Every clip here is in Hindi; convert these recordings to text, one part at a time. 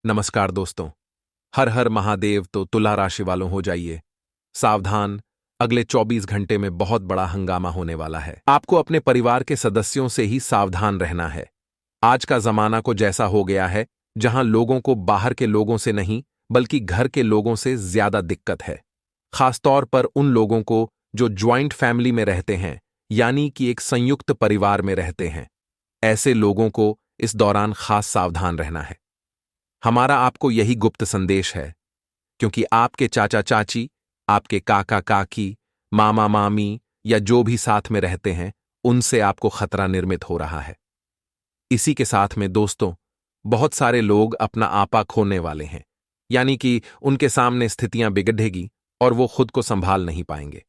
नमस्कार दोस्तों। हर हर महादेव। तो तुला राशि वालों हो जाइए सावधान। अगले 24 घंटे में बहुत बड़ा हंगामा होने वाला है। आपको अपने परिवार के सदस्यों से ही सावधान रहना है। आज का जमाना को जैसा हो गया है जहां लोगों को बाहर के लोगों से नहीं बल्कि घर के लोगों से ज्यादा दिक्कत है। खासतौर पर उन लोगों को जो ज्वाइंट फैमिली में रहते हैं, यानी कि एक संयुक्त परिवार में रहते हैं। ऐसे लोगों को इस दौरान खास सावधान रहना है। हमारा आपको यही गुप्त संदेश है, क्योंकि आपके चाचा चाची, आपके काका काकी, मामा मामी या जो भी साथ में रहते हैं, उनसे आपको खतरा निर्मित हो रहा है। इसी के साथ में दोस्तों, बहुत सारे लोग अपना आपा खोने वाले हैं, यानी कि उनके सामने स्थितियां बिगड़ेगी और वो खुद को संभाल नहीं पाएंगे।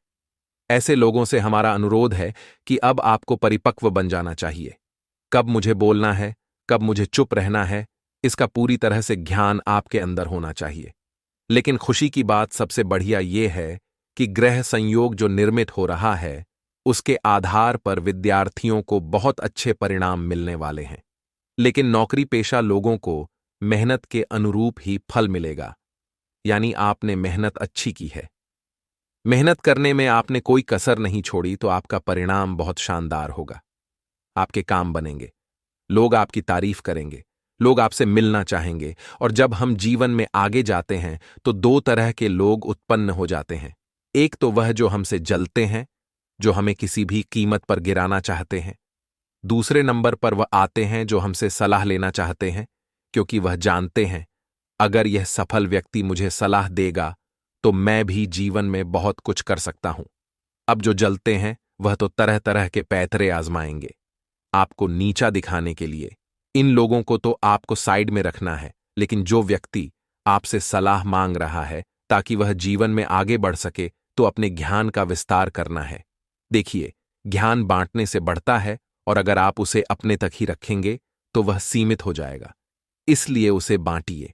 ऐसे लोगों से हमारा अनुरोध है कि अब आपको परिपक्व बन जाना चाहिए। कब मुझे बोलना है, कब मुझे चुप रहना है, इसका पूरी तरह से ज्ञान आपके अंदर होना चाहिए। लेकिन खुशी की बात सबसे बढ़िया ये है कि ग्रह संयोग जो निर्मित हो रहा है, उसके आधार पर विद्यार्थियों को बहुत अच्छे परिणाम मिलने वाले हैं। लेकिन नौकरी पेशा लोगों को मेहनत के अनुरूप ही फल मिलेगा, यानी आपने मेहनत अच्छी की है। मेहनत करने में आपने कोई कसर नहीं छोड़ी तो आपका परिणाम बहुत शानदार होगा। आपके काम बनेंगे, लोग आपकी तारीफ करेंगे, लोग आपसे मिलना चाहेंगे। और जब हम जीवन में आगे जाते हैं तो दो तरह के लोग उत्पन्न हो जाते हैं। एक तो वह जो हमसे जलते हैं, जो हमें किसी भी कीमत पर गिराना चाहते हैं। दूसरे नंबर पर वह आते हैं जो हमसे सलाह लेना चाहते हैं, क्योंकि वह जानते हैं अगर यह सफल व्यक्ति मुझे सलाह देगा तो मैं भी जीवन में बहुत कुछ कर सकता हूं। अब जो जलते हैं वह तो तरह तरह के पैतरे आजमाएंगे आपको नीचा दिखाने के लिए। इन लोगों को तो आपको साइड में रखना है, लेकिन जो व्यक्ति आपसे सलाह मांग रहा है ताकि वह जीवन में आगे बढ़ सके, तो अपने ज्ञान का विस्तार करना है। देखिए, ज्ञान बांटने से बढ़ता है और अगर आप उसे अपने तक ही रखेंगे तो वह सीमित हो जाएगा। इसलिए उसे बांटिए।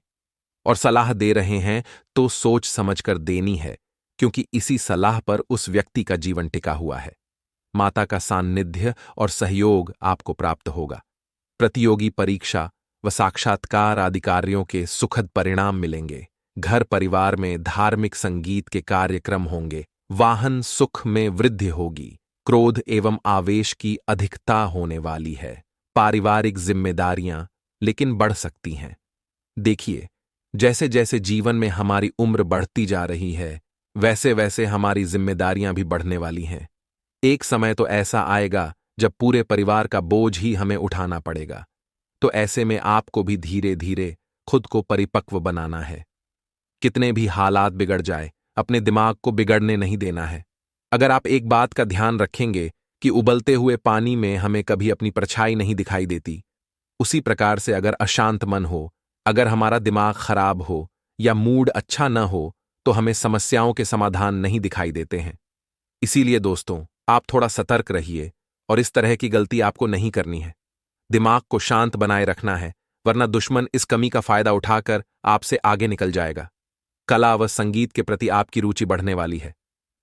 और सलाह दे रहे हैं तो सोच समझकर देनी है, क्योंकि इसी सलाह पर उस व्यक्ति का जीवन टिका हुआ है। माता का सान्निध्य और सहयोग आपको प्राप्त होगा। प्रतियोगी परीक्षा व साक्षात्कार आदि कार्यों के सुखद परिणाम मिलेंगे। घर परिवार में धार्मिक संगीत के कार्यक्रम होंगे। वाहन सुख में वृद्धि होगी। क्रोध एवं आवेश की अधिकता होने वाली है। पारिवारिक जिम्मेदारियां लेकिन बढ़ सकती हैं। देखिए, जैसे जैसे जीवन में हमारी उम्र बढ़ती जा रही है, वैसे वैसे हमारी जिम्मेदारियां भी बढ़ने वाली हैं। एक समय तो ऐसा आएगा जब पूरे परिवार का बोझ ही हमें उठाना पड़ेगा। तो ऐसे में आपको भी धीरे धीरे खुद को परिपक्व बनाना है। कितने भी हालात बिगड़ जाए, अपने दिमाग को बिगड़ने नहीं देना है। अगर आप एक बात का ध्यान रखेंगे कि उबलते हुए पानी में हमें कभी अपनी परछाई नहीं दिखाई देती, उसी प्रकार से अगर अशांत मन हो, अगर हमारा दिमाग खराब हो या मूड अच्छा न हो, तो हमें समस्याओं के समाधान नहीं दिखाई देते हैं। इसीलिए दोस्तों, आप थोड़ा सतर्क रहिए और इस तरह की गलती आपको नहीं करनी है। दिमाग को शांत बनाए रखना है, वरना दुश्मन इस कमी का फायदा उठाकर आपसे आगे निकल जाएगा। कला व संगीत के प्रति आपकी रुचि बढ़ने वाली है।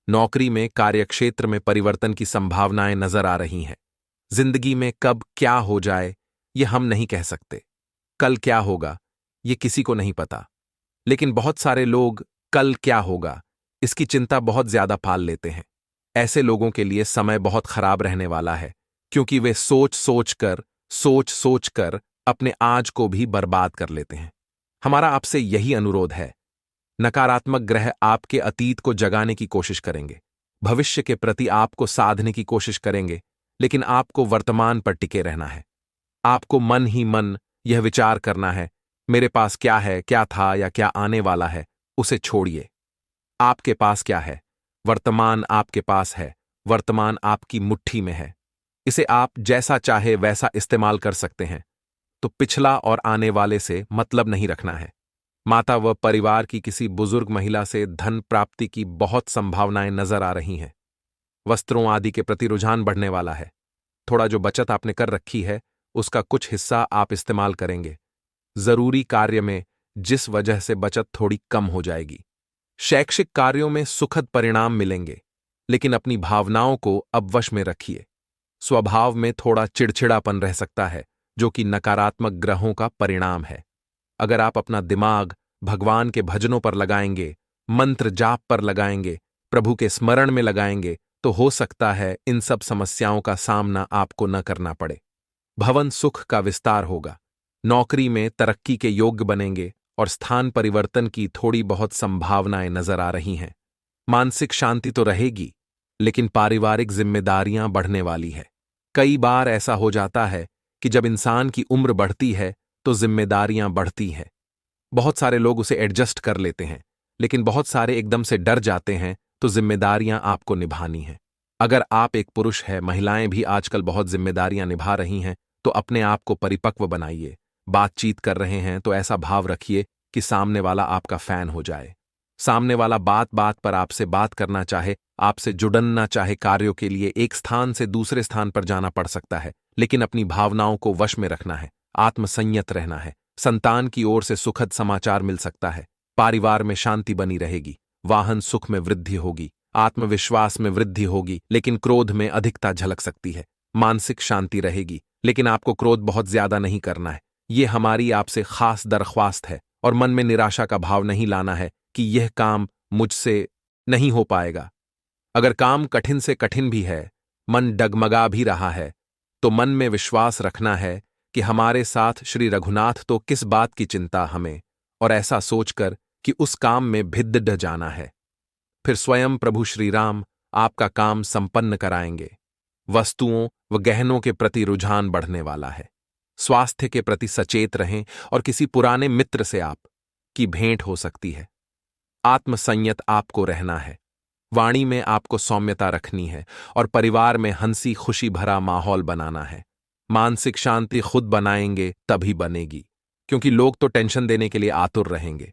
नौकरी में, कार्यक्षेत्र में परिवर्तन की संभावनाएं नजर आ रही हैं। जिंदगी में कब क्या हो जाए ये हम नहीं कह सकते। कल क्या होगा ये किसी को नहीं पता। लेकिन बहुत सारे लोग कल क्या होगा इसकी चिंता बहुत ज्यादा पाल लेते हैं। ऐसे लोगों के लिए समय बहुत खराब रहने वाला है, क्योंकि वे सोच सोच कर अपने आज को भी बर्बाद कर लेते हैं। हमारा आपसे यही अनुरोध है। नकारात्मक ग्रह आपके अतीत को जगाने की कोशिश करेंगे, भविष्य के प्रति आपको साधने की कोशिश करेंगे, लेकिन आपको वर्तमान पर टिके रहना है। आपको मन ही मन यह विचार करना है, मेरे पास क्या है, क्या था या क्या आने वाला है, उसे छोड़िए। आपके पास क्या है? वर्तमान आपके पास है। वर्तमान आपकी मुट्ठी में है। इसे आप जैसा चाहे वैसा इस्तेमाल कर सकते हैं। तो पिछला और आने वाले से मतलब नहीं रखना है। माता व परिवार की किसी बुजुर्ग महिला से धन प्राप्ति की बहुत संभावनाएं नजर आ रही हैं। वस्त्रों आदि के प्रति रुझान बढ़ने वाला है। थोड़ा जो बचत आपने कर रखी है उसका कुछ हिस्सा आप इस्तेमाल करेंगे। जरूरी कार्य में, जिस वजह से बचत थोड़ी कम हो जाएगी। शैक्षिक कार्यों में सुखद परिणाम मिलेंगे, लेकिन अपनी भावनाओं को अब वश में रखिए। स्वभाव में थोड़ा चिड़चिड़ापन रह सकता है, जो कि नकारात्मक ग्रहों का परिणाम है। अगर आप अपना दिमाग भगवान के भजनों पर लगाएंगे, मंत्र जाप पर लगाएंगे, प्रभु के स्मरण में लगाएंगे, तो हो सकता है इन सब समस्याओं का सामना आपको न करना पड़े। भवन सुख का विस्तार होगा, नौकरी में तरक्की के योग्य बनेंगे और स्थान परिवर्तन की थोड़ी बहुत संभावनाएं नजर आ रही हैं। मानसिक शांति तो रहेगी, लेकिन पारिवारिक जिम्मेदारियां बढ़ने वाली है। कई बार ऐसा हो जाता है कि जब इंसान की उम्र बढ़ती है तो जिम्मेदारियां बढ़ती हैं। बहुत सारे लोग उसे एडजस्ट कर लेते हैं, लेकिन बहुत सारे एकदम से डर जाते हैं, तो जिम्मेदारियां आपको निभानी हैं। अगर आप एक पुरुष हैं, महिलाएं भी आजकल बहुत जिम्मेदारियां निभा रही हैं, तो अपने आप को परिपक्व बनाइए। बातचीत कर रहे हैं तो ऐसा भाव रखिए कि सामने वाला आपका फैन हो जाए। सामने वाला बात बात पर आपसे बात करना चाहे, आपसे जुड़ना चाहे। कार्यों के लिए एक स्थान से दूसरे स्थान पर जाना पड़ सकता है, लेकिन अपनी भावनाओं को वश में रखना है, आत्मसंयत रहना है। संतान की ओर से सुखद समाचार मिल सकता है। परिवार में शांति बनी रहेगी, वाहन सुख में वृद्धि होगी, आत्मविश्वास में वृद्धि होगी, लेकिन क्रोध में अधिकता झलक सकती है। मानसिक शांति रहेगी, लेकिन आपको क्रोध बहुत ज्यादा नहीं करना है। ये हमारी आपसे खास दरख्वास्त है, और मन में निराशा का भाव नहीं लाना है कि यह काम मुझसे नहीं हो पाएगा। अगर काम कठिन से कठिन भी है, मन डगमगा भी रहा है, तो मन में विश्वास रखना है कि हमारे साथ श्री रघुनाथ, तो किस बात की चिंता हमें, और ऐसा सोचकर कि उस काम में भिद्ध जाना है। फिर स्वयं प्रभु श्री राम आपका काम संपन्न कराएंगे। वस्तुओं व गहनों के प्रति रुझान बढ़ने वाला है। स्वास्थ्य के प्रति सचेत रहें, और किसी पुराने मित्र से आप की भेंट हो सकती है। आत्मसंयत आपको रहना है, वाणी में आपको सौम्यता रखनी है, और परिवार में हंसी खुशी भरा माहौल बनाना है। मानसिक शांति खुद बनाएंगे तभी बनेगी, क्योंकि लोग तो टेंशन देने के लिए आतुर रहेंगे।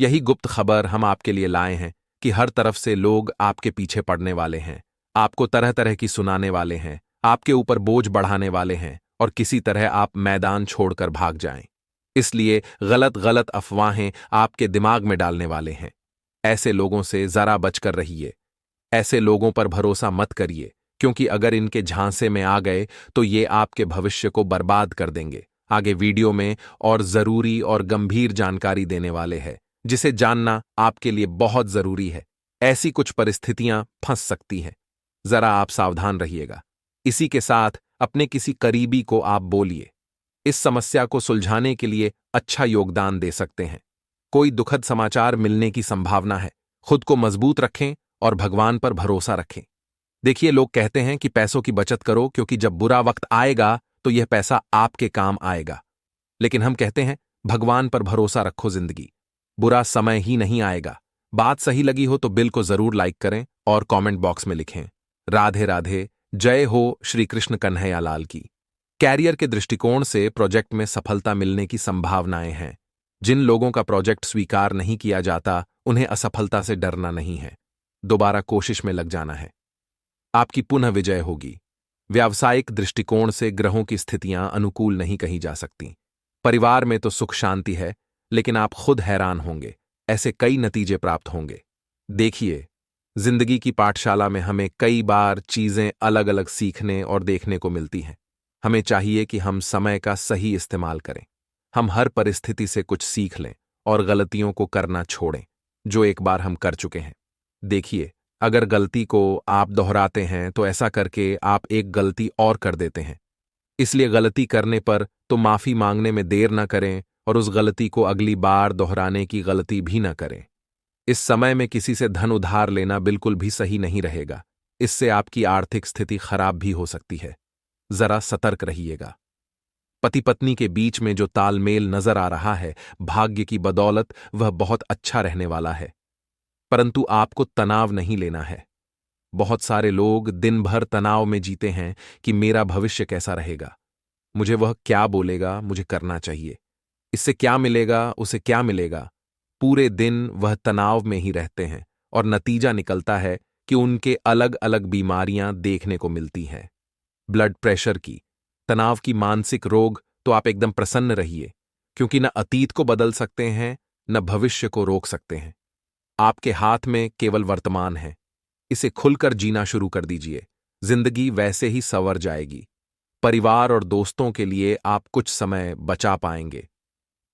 यही गुप्त खबर हम आपके लिए लाए हैं कि हर तरफ से लोग आपके पीछे पड़ने वाले हैं, आपको तरह तरह की सुनाने वाले हैं, आपके ऊपर बोझ बढ़ाने वाले हैं, और किसी तरह आप मैदान छोड़कर भाग जाएं। इसलिए गलत गलत अफवाहें आपके दिमाग में डालने वाले हैं। ऐसे लोगों से जरा बचकर रहिए। ऐसे लोगों पर भरोसा मत करिए, क्योंकि अगर इनके झांसे में आ गए तो ये आपके भविष्य को बर्बाद कर देंगे। आगे वीडियो में और जरूरी और गंभीर जानकारी देने वाले हैं, जिसे जानना आपके लिए बहुत जरूरी है। ऐसी कुछ परिस्थितियां फंस सकती हैं, जरा आप सावधान रहिएगा। इसी के साथ अपने किसी करीबी को आप बोलिए, इस समस्या को सुलझाने के लिए अच्छा योगदान दे सकते हैं। कोई दुखद समाचार मिलने की संभावना है। खुद को मजबूत रखें और भगवान पर भरोसा रखें। देखिए, लोग कहते हैं कि पैसों की बचत करो, क्योंकि जब बुरा वक्त आएगा तो यह पैसा आपके काम आएगा। लेकिन हम कहते हैं भगवान पर भरोसा रखो, जिंदगी बुरा समय ही नहीं आएगा। बात सही लगी हो तो बिल को जरूर लाइक करें और कमेंट बॉक्स में लिखें, राधे राधे, जय हो श्री कृष्ण कन्हैया लाल की। कैरियर के दृष्टिकोण से प्रोजेक्ट में सफलता मिलने की संभावनाएं हैं। जिन लोगों का प्रोजेक्ट स्वीकार नहीं किया जाता, उन्हें असफलता से डरना नहीं है, दोबारा कोशिश में लग जाना है। आपकी पुनः विजय होगी। व्यावसायिक दृष्टिकोण से ग्रहों की स्थितियां अनुकूल नहीं कही जा सकती। परिवार में तो सुख शांति है, लेकिन आप खुद हैरान होंगे, ऐसे कई नतीजे प्राप्त होंगे। देखिए, जिंदगी की पाठशाला में हमें कई बार चीजें अलग अलग सीखने और देखने को मिलती हैं। हमें चाहिए कि हम समय का सही इस्तेमाल करें। हम हर परिस्थिति से कुछ सीख लें और गलतियों को करना छोड़ें जो एक बार हम कर चुके हैं। देखिए, अगर गलती को आप दोहराते हैं तो ऐसा करके आप एक गलती और कर देते हैं। इसलिए गलती करने पर तो माफी मांगने में देर न करें, और उस गलती को अगली बार दोहराने की गलती भी न करें। इस समय में किसी से धन उधार लेना बिल्कुल भी सही नहीं रहेगा। इससे आपकी आर्थिक स्थिति खराब भी हो सकती है। जरा सतर्क रहिएगा। पति पत्नी के बीच में जो तालमेल नजर आ रहा है, भाग्य की बदौलत वह बहुत अच्छा रहने वाला है, परंतु आपको तनाव नहीं लेना है। बहुत सारे लोग दिन भर तनाव में जीते हैं कि मेरा भविष्य कैसा रहेगा, मुझे वह क्या बोलेगा, मुझे करना चाहिए, इससे क्या मिलेगा, उसे क्या मिलेगा। पूरे दिन वह तनाव में ही रहते हैं, और नतीजा निकलता है कि उनके अलग अलग बीमारियां देखने को मिलती हैं। ब्लड प्रेशर की, तनाव की, मानसिक रोग। तो आप एकदम प्रसन्न रहिए, क्योंकि न अतीत को बदल सकते हैं, न भविष्य को रोक सकते हैं। आपके हाथ में केवल वर्तमान है। इसे खुलकर जीना शुरू कर दीजिए। जिंदगी वैसे ही संवर जाएगी। परिवार और दोस्तों के लिए आप कुछ समय बचा पाएंगे।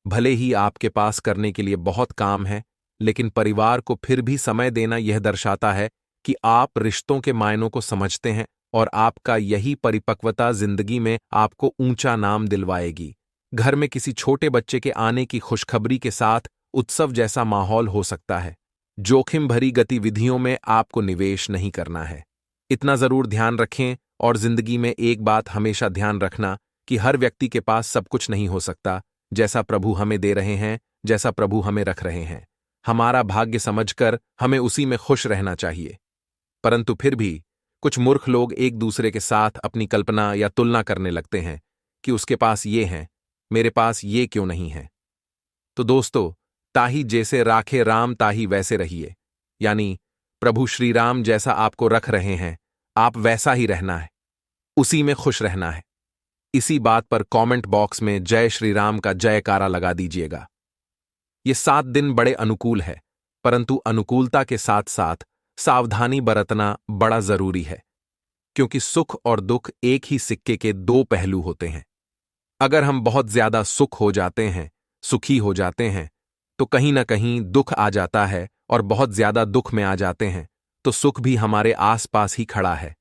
भले ही आपके पास करने के लिए बहुत काम है, लेकिन परिवार को फिर भी समय देना यह दर्शाता है कि आप रिश्तों के मायनों को समझते हैं और आपका यही परिपक्वता जिंदगी में आपको ऊंचा नाम दिलवाएगी। घर में किसी छोटे बच्चे के आने की खुशखबरी के साथ उत्सव जैसा माहौल हो सकता है। जोखिम भरी गतिविधियों में आपको निवेश नहीं करना है। इतना जरूर ध्यान रखें और जिंदगी में एक बात हमेशा ध्यान रखना कि हर व्यक्ति के पास सब कुछ नहीं हो सकता। जैसा प्रभु हमें दे रहे हैं, जैसा प्रभु हमें रख रहे हैं, हमारा भाग्य समझकर हमें उसी में खुश रहना चाहिए। परंतु फिर भी कुछ मूर्ख लोग एक दूसरे के साथ अपनी कल्पना या तुलना करने लगते हैं कि उसके पास ये है, मेरे पास ये क्यों नहीं है। तो दोस्तों, ताही जैसे राखे राम ताही वैसे रहिए, यानी प्रभु श्री राम जैसा आपको रख रहे हैं, आप वैसा ही रहना है, उसी में खुश रहना है। इसी बात पर कमेंट बॉक्स में जय श्री राम का जयकारा लगा दीजिएगा। ये 7 दिन बड़े अनुकूल है, परंतु अनुकूलता के साथ साथ सावधानी बरतना बड़ा जरूरी है, क्योंकि सुख और दुख एक ही सिक्के के 2 पहलू होते हैं। अगर हम बहुत ज्यादा सुख हो जाते हैं, सुखी हो जाते हैं, तो कहीं ना कहीं दुख आ जाता है, और बहुत ज्यादा दुख में आ जाते हैं तो सुख भी हमारे आसपास ही खड़ा है।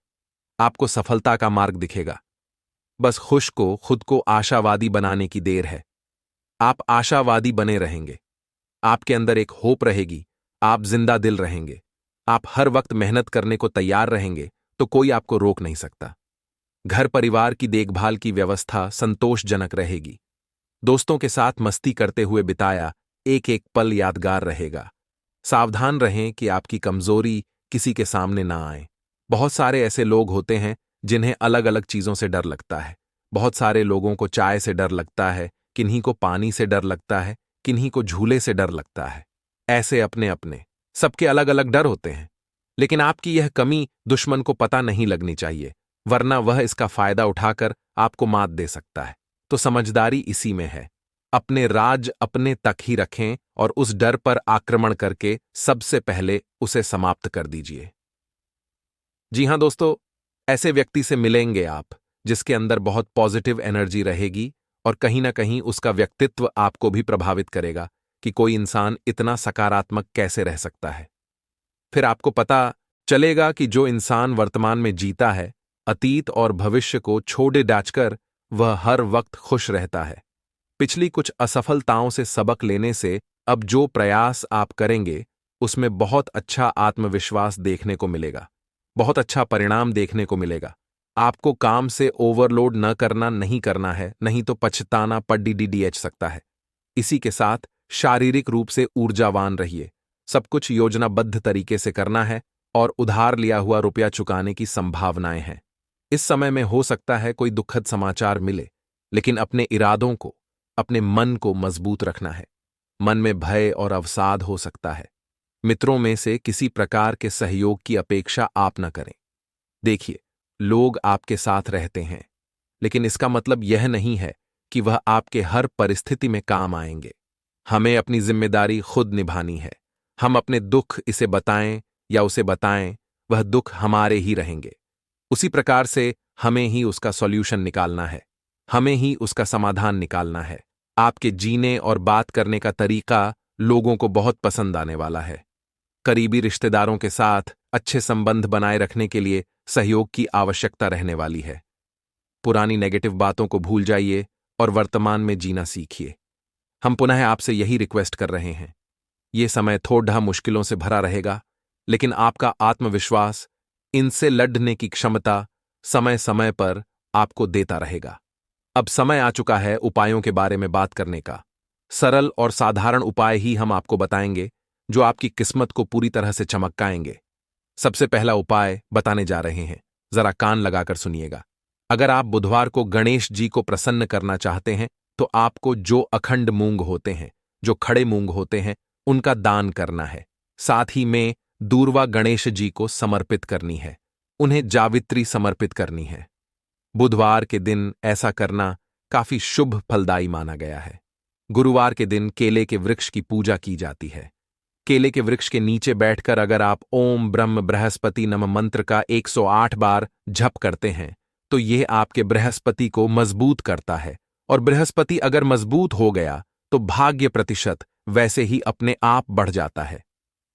आपको सफलता का मार्ग दिखेगा। बस खुश को खुद को आशावादी बनाने की देर है। आप आशावादी बने रहेंगे, आपके अंदर एक होप रहेगी, आप जिंदा दिल रहेंगे, आप हर वक्त मेहनत करने को तैयार रहेंगे, तो कोई आपको रोक नहीं सकता। घर परिवार की देखभाल की व्यवस्था संतोषजनक रहेगी। दोस्तों के साथ मस्ती करते हुए बिताया एक एक पल यादगार रहेगा। सावधान रहें कि आपकी कमजोरी किसी के सामने ना आए। बहुत सारे ऐसे लोग होते हैं जिन्हें अलग अलग चीजों से डर लगता है। बहुत सारे लोगों को चाय से डर लगता है, किन्हीं को पानी से डर लगता है, किन्हीं को झूले से डर लगता है। ऐसे अपने अपने सबके अलग अलग डर होते हैं, लेकिन आपकी यह कमी दुश्मन को पता नहीं लगनी चाहिए, वरना वह इसका फायदा उठाकर आपको मात दे सकता है। तो समझदारी इसी में है। अपने राज अपने तक ही रखें और उस डर पर आक्रमण करके सबसे पहले उसे समाप्त कर दीजिए। जी हां दोस्तों, ऐसे व्यक्ति से मिलेंगे आप जिसके अंदर बहुत पॉजिटिव एनर्जी रहेगी, और कहीं ना कहीं उसका व्यक्तित्व आपको भी प्रभावित करेगा कि कोई इंसान इतना सकारात्मक कैसे रह सकता है। फिर आपको पता चलेगा कि जो इंसान वर्तमान में जीता है, अतीत और भविष्य को छोड़े डाचकर वह हर वक्त खुश रहता है। पिछली कुछ असफलताओं से सबक लेने से अब जो प्रयास आप करेंगे उसमें बहुत अच्छा आत्मविश्वास देखने को मिलेगा, बहुत अच्छा परिणाम देखने को मिलेगा। आपको काम से ओवरलोड न करना नहीं करना है, नहीं तो पछताना पड़ीडीडीएच सकता है। इसी के साथ शारीरिक रूप से ऊर्जावान रहिए। सब कुछ योजनाबद्ध तरीके से करना है और उधार लिया हुआ रुपया चुकाने की संभावनाएं हैं। इस समय में हो सकता है कोई दुखद समाचार मिले, लेकिन अपने इरादों को, अपने मन को मजबूत रखना है। मन में भय और अवसाद हो सकता है। मित्रों में से किसी प्रकार के सहयोग की अपेक्षा आप न करें। देखिए, लोग आपके साथ रहते हैं, लेकिन इसका मतलब यह नहीं है कि वह आपके हर परिस्थिति में काम आएंगे। हमें अपनी जिम्मेदारी खुद निभानी है। हम अपने दुख इसे बताएं या उसे बताएं, वह दुख हमारे ही रहेंगे। उसी प्रकार से हमें ही उसका सॉल्यूशन निकालना है, हमें ही उसका समाधान निकालना है। आपके जीने और बात करने का तरीका लोगों को बहुत पसंद आने वाला है। करीबी रिश्तेदारों के साथ अच्छे संबंध बनाए रखने के लिए सहयोग की आवश्यकता रहने वाली है। पुरानी नेगेटिव बातों को भूल जाइए और वर्तमान में जीना सीखिए। हम पुनः आपसे यही रिक्वेस्ट कर रहे हैं। ये समय थोड़ा मुश्किलों से भरा रहेगा, लेकिन आपका आत्मविश्वास, इनसे लड़ने की क्षमता समय समय पर आपको देता रहेगा। अब समय आ चुका है उपायों के बारे में बात करने का। सरल और साधारण उपाय ही हम आपको बताएंगे जो आपकी किस्मत को पूरी तरह से चमकाएंगे। सबसे पहला उपाय बताने जा रहे हैं, जरा कान लगाकर सुनिएगा। अगर आप बुधवार को गणेश जी को प्रसन्न करना चाहते हैं तो आपको जो अखंड मूंग होते हैं, जो खड़े मूंग होते हैं, उनका दान करना है। साथ ही में दूर्वा गणेश जी को समर्पित करनी है, उन्हें जावित्री समर्पित करनी है। बुधवार के दिन ऐसा करना काफी शुभ फलदायी माना गया है। गुरुवार के दिन केले के वृक्ष की पूजा की जाती है। केले के वृक्ष के नीचे बैठकर अगर आप ओम ब्रह्म बृहस्पति नमः मंत्र का 108 बार जप करते हैं तो यह आपके बृहस्पति को मजबूत करता है, और बृहस्पति अगर मजबूत हो गया तो भाग्य प्रतिशत वैसे ही अपने आप बढ़ जाता है।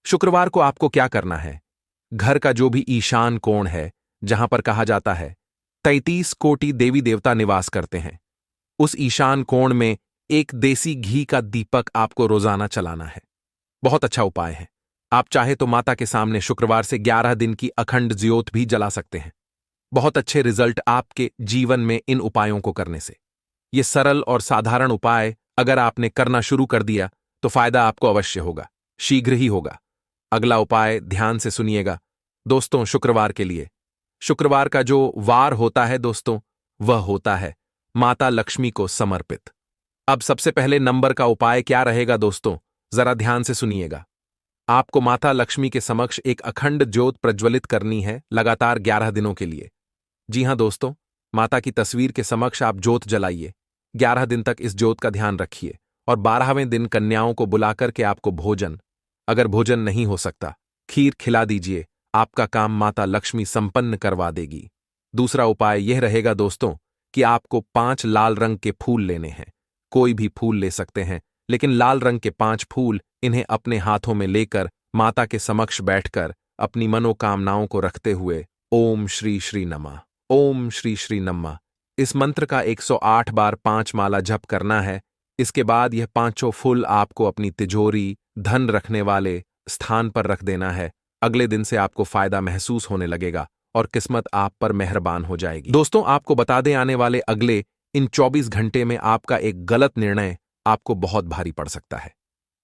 शुक्रवार को आपको क्या करना है? घर का जो भी ईशान कोण है, जहां पर कहा जाता है 33 कोटि देवी देवता निवास करते हैं, उस ईशान कोण में एक देसी घी का दीपक आपको रोजाना चलाना है। बहुत अच्छा उपाय है। आप चाहे तो माता के सामने शुक्रवार से 11 दिन की अखंड ज्योत भी जला सकते हैं। बहुत अच्छे रिजल्ट आपके जीवन में इन उपायों को करने से। ये सरल और साधारण उपाय अगर आपने करना शुरू कर दिया तो फायदा आपको अवश्य होगा, शीघ्र ही होगा। अगला उपाय ध्यान से सुनिएगा दोस्तों। शुक्रवार के लिए शुक्रवार का जो वार होता है दोस्तों, वह होता है माता लक्ष्मी को समर्पित। अब सबसे पहले नंबर का उपाय क्या रहेगा दोस्तों, जरा ध्यान से सुनिएगा। आपको माता लक्ष्मी के समक्ष एक अखंड ज्योत प्रज्वलित करनी है लगातार 11 दिनों के लिए। जी हां दोस्तों, माता की तस्वीर के समक्ष आप ज्योत जलाइए। 11 दिन तक इस ज्योत का ध्यान रखिए और 12वें दिन कन्याओं को बुलाकर के आपको भोजन, अगर भोजन नहीं हो सकता, खीर खिला दीजिए। आपका काम माता लक्ष्मी संपन्न करवा देगी। दूसरा उपाय यह रहेगा दोस्तों कि आपको 5 लाल रंग के फूल लेने हैं। कोई भी फूल ले सकते हैं, लेकिन लाल रंग के 5 फूल इन्हें अपने हाथों में लेकर माता के समक्ष बैठकर अपनी मनोकामनाओं को रखते हुए ओम श्री श्री नमः, ओम श्री श्री नमः, इस मंत्र का 108 बार 5 माला जप करना है। इसके बाद यह 5 फूल आपको अपनी तिजोरी, धन रखने वाले स्थान पर रख देना है। अगले दिन से आपको फायदा महसूस होने लगेगा और किस्मत आप पर मेहरबान हो जाएगी। दोस्तों, आपको बता दें, आने वाले अगले इन 24 घंटे में आपका एक गलत निर्णय आपको बहुत भारी पड़ सकता है।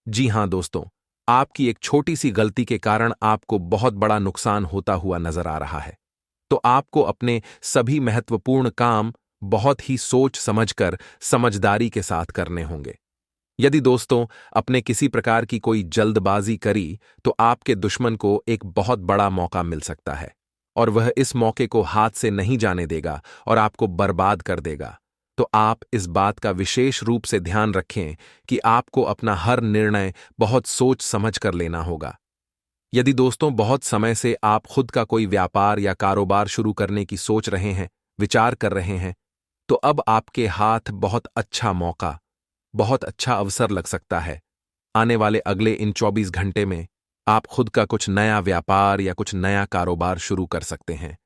जी हां दोस्तों, आपकी एक छोटी सी गलती के कारण आपको बहुत बड़ा नुकसान होता हुआ नजर आ रहा है। तो आपको अपने सभी महत्वपूर्ण काम बहुत ही सोच समझकर समझदारी के साथ करने होंगे। यदि दोस्तों अपने किसी प्रकार की कोई जल्दबाजी करी तो आपके दुश्मन को एक बहुत बड़ा मौका मिल सकता है और वह इस मौके को हाथ से नहीं जाने देगा और आपको बर्बाद कर देगा। तो आप इस बात का विशेष रूप से ध्यान रखें कि आपको अपना हर निर्णय बहुत सोच समझ कर लेना होगा। यदि दोस्तों बहुत समय से आप खुद का कोई व्यापार या कारोबार शुरू करने की सोच रहे हैं, विचार कर रहे हैं, तो अब आपके हाथ बहुत अच्छा मौका, बहुत अच्छा अवसर लग सकता है। आने वाले अगले इन 24 घंटे में आप खुद का कुछ नया व्यापार या कुछ नया कारोबार शुरू कर सकते हैं।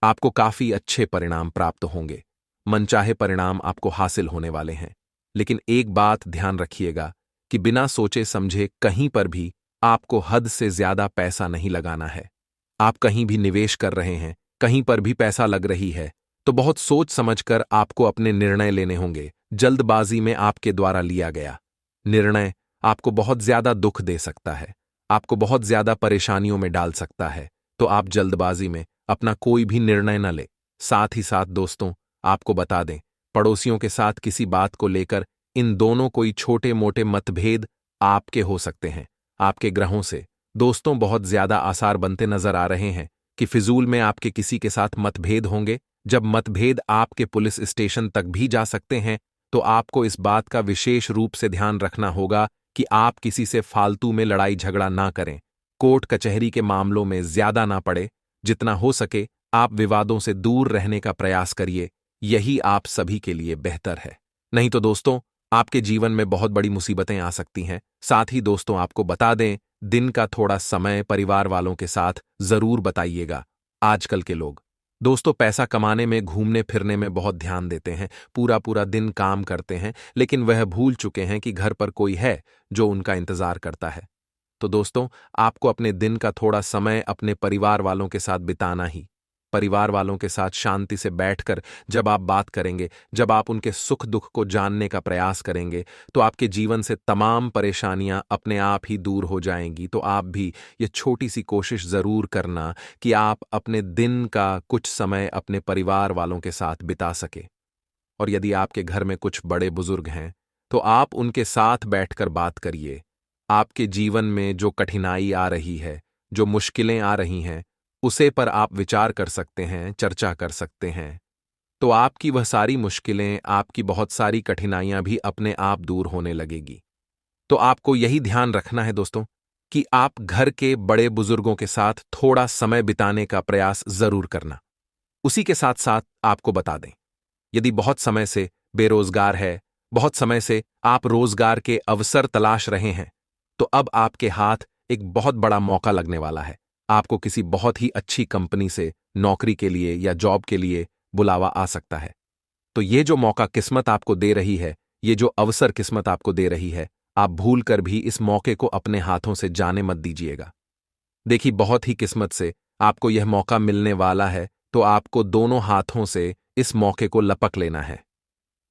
आपको काफी अच्छे परिणाम प्राप्त होंगे, मनचाहे परिणाम आपको हासिल होने वाले हैं। लेकिन एक बात ध्यान रखिएगा कि बिना सोचे समझे कहीं पर भी आपको हद से ज्यादा पैसा नहीं लगाना है। आप कहीं भी निवेश कर रहे हैं, कहीं पर भी पैसा लग रही है, तो बहुत सोच समझकर आपको अपने निर्णय लेने होंगे। जल्दबाजी में आपके द्वारा लिया गया निर्णय आपको बहुत ज्यादा दुख दे सकता है, आपको बहुत ज्यादा परेशानियों में डाल सकता है। तो आप जल्दबाजी में अपना कोई भी निर्णय न ले। साथ ही साथ दोस्तों, आपको बता दें, पड़ोसियों के साथ किसी बात को लेकर इन दोनों कोई छोटे मोटे मतभेद आपके हो सकते हैं। आपके ग्रहों से दोस्तों बहुत ज्यादा आसार बनते नजर आ रहे हैं कि फिजूल में आपके किसी के साथ मतभेद होंगे। जब मतभेद आपके पुलिस स्टेशन तक भी जा सकते हैं, तो आपको इस बात का विशेष रूप से ध्यान रखना होगा कि आप किसी से फालतू में लड़ाई झगड़ा ना करें, कोर्ट कचहरी के मामलों में ज्यादा ना पड़े। जितना हो सके आप विवादों से दूर रहने का प्रयास करिए, यही आप सभी के लिए बेहतर है। नहीं तो दोस्तों आपके जीवन में बहुत बड़ी मुसीबतें आ सकती हैं। साथ ही दोस्तों आपको बता दें, दिन का थोड़ा समय परिवार वालों के साथ जरूर बताइएगा। आजकल के लोग दोस्तों पैसा कमाने में, घूमने फिरने में बहुत ध्यान देते हैं, पूरा पूरा दिन काम करते हैं, लेकिन वह भूल चुके हैं कि घर पर कोई है जो उनका इंतजार करता है। तो दोस्तों आपको अपने दिन का थोड़ा समय अपने परिवार वालों के साथ बिताना ही। परिवार वालों के साथ शांति से बैठकर जब आप बात करेंगे, जब आप उनके सुख दुख को जानने का प्रयास करेंगे, तो आपके जीवन से तमाम परेशानियां अपने आप ही दूर हो जाएंगी। तो आप भी ये छोटी सी कोशिश जरूर करना कि आप अपने दिन का कुछ समय अपने परिवार वालों के साथ बिता सके। और यदि आपके घर में कुछ बड़े बुजुर्ग हैं, तो आप उनके साथ बैठकर बात करिए। आपके जीवन में जो कठिनाई आ रही है, जो मुश्किलें आ रही हैं, उसे पर आप विचार कर सकते हैं, चर्चा कर सकते हैं। तो आपकी वह सारी मुश्किलें, आपकी बहुत सारी कठिनाइयां भी अपने आप दूर होने लगेगी। तो आपको यही ध्यान रखना है दोस्तों कि आप घर के बड़े बुजुर्गों के साथ थोड़ा समय बिताने का प्रयास जरूर करना। उसी के साथ साथ आपको बता दें, यदि बहुत समय से बेरोजगार है, बहुत समय से आप रोजगार के अवसर तलाश रहे हैं, तो अब आपके हाथ एक बहुत बड़ा मौका लगने वाला है। आपको किसी बहुत ही अच्छी कंपनी से नौकरी के लिए या जॉब के लिए बुलावा आ सकता है। तो ये जो मौका किस्मत आपको दे रही है, ये जो अवसर किस्मत आपको दे रही है, आप भूल कर भी इस मौके को अपने हाथों से जाने मत दीजिएगा। देखिए, बहुत ही किस्मत से आपको यह मौका मिलने वाला है, तो आपको दोनों हाथों से इस मौके को लपक लेना है।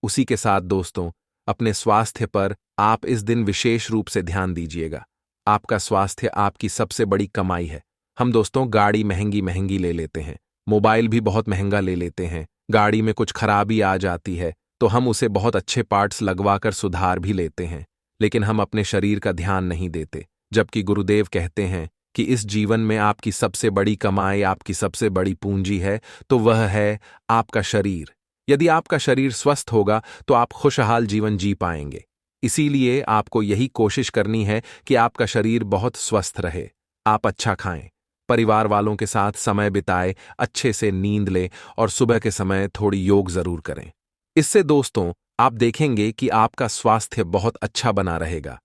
उसी के साथ दोस्तों, अपने स्वास्थ्य पर आप इस दिन विशेष रूप से ध्यान दीजिएगा। आपका स्वास्थ्य आपकी सबसे बड़ी कमाई है। हम दोस्तों गाड़ी महंगी महंगी ले लेते हैं, मोबाइल भी बहुत महंगा ले लेते हैं, गाड़ी में कुछ खराबी आ जाती है तो हम उसे बहुत अच्छे पार्ट्स लगवाकर सुधार भी लेते हैं, लेकिन हम अपने शरीर का ध्यान नहीं देते। जबकि गुरुदेव कहते हैं कि इस जीवन में आपकी सबसे बड़ी कमाई, आपकी सबसे बड़ी पूंजी है, तो वह है आपका शरीर। यदि आपका शरीर स्वस्थ होगा तो आप खुशहाल जीवन जी पाएंगे। इसीलिए आपको यही कोशिश करनी है कि आपका शरीर बहुत स्वस्थ रहे। आप अच्छा खाएं, परिवार वालों के साथ समय बिताएं, अच्छे से नींद लें और सुबह के समय थोड़ी योग जरूर करें। इससे दोस्तों आप देखेंगे कि आपका स्वास्थ्य बहुत अच्छा बना रहेगा।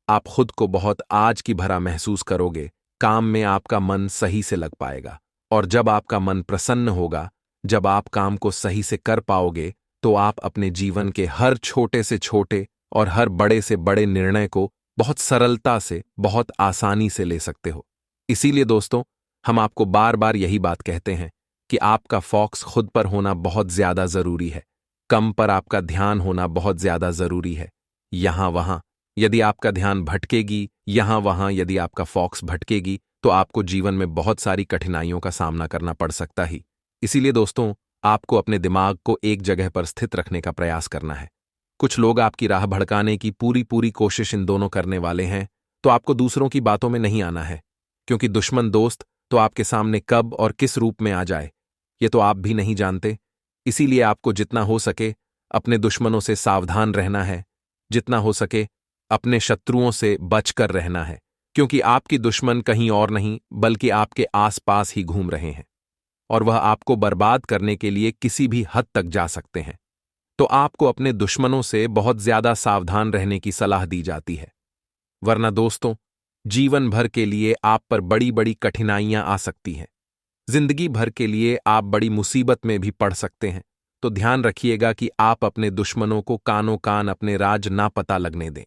आप खुद को बहुत आज की भरा महसूस करोगे, काम में आपका मन सही से लग पाएगा। और जब आपका मन प्रसन्न होगा, जब आप काम को सही से कर पाओगे, तो आप अपने जीवन के हर छोटे से छोटे और हर बड़े से बड़े निर्णय को बहुत सरलता से, बहुत आसानी से ले सकते हो। इसीलिए दोस्तों, हम आपको बार बार यही बात कहते हैं कि आपका फोकस खुद पर होना बहुत ज्यादा जरूरी है। कम पर आपका ध्यान होना बहुत ज्यादा जरूरी है। यहां वहां यदि आपका ध्यान भटकेगी, यहां वहां यदि आपका फोकस भटकेगी, तो आपको जीवन में बहुत सारी कठिनाइयों का सामना करना पड़ सकता ही। इसीलिए दोस्तों, आपको अपने दिमाग को एक जगह पर स्थित रखने का प्रयास करना है। कुछ लोग आपकी राह भड़काने की पूरी पूरी कोशिश इन दोनों करने वाले हैं, तो आपको दूसरों की बातों में नहीं आना है, क्योंकि दुश्मन दोस्त तो आपके सामने कब और किस रूप में आ जाए, ये तो आप भी नहीं जानते। इसीलिए आपको जितना हो सके अपने दुश्मनों से सावधान रहना है, जितना हो सके अपने शत्रुओं से बचकर रहना है, क्योंकि आपकी दुश्मन कहीं और नहीं बल्कि आपके आसपास ही घूम रहे हैं और वह आपको बर्बाद करने के लिए किसी भी हद तक जा सकते हैं। तो आपको अपने दुश्मनों से बहुत ज्यादा सावधान रहने की सलाह दी जाती है, वरना दोस्तों जीवन भर के लिए आप पर बड़ी बड़ी कठिनाइयां आ सकती हैं। जिंदगी भर के लिए आप बड़ी मुसीबत में भी पड़ सकते हैं। तो ध्यान रखिएगा कि आप अपने दुश्मनों को कानों कान अपने राज ना पता लगने दें।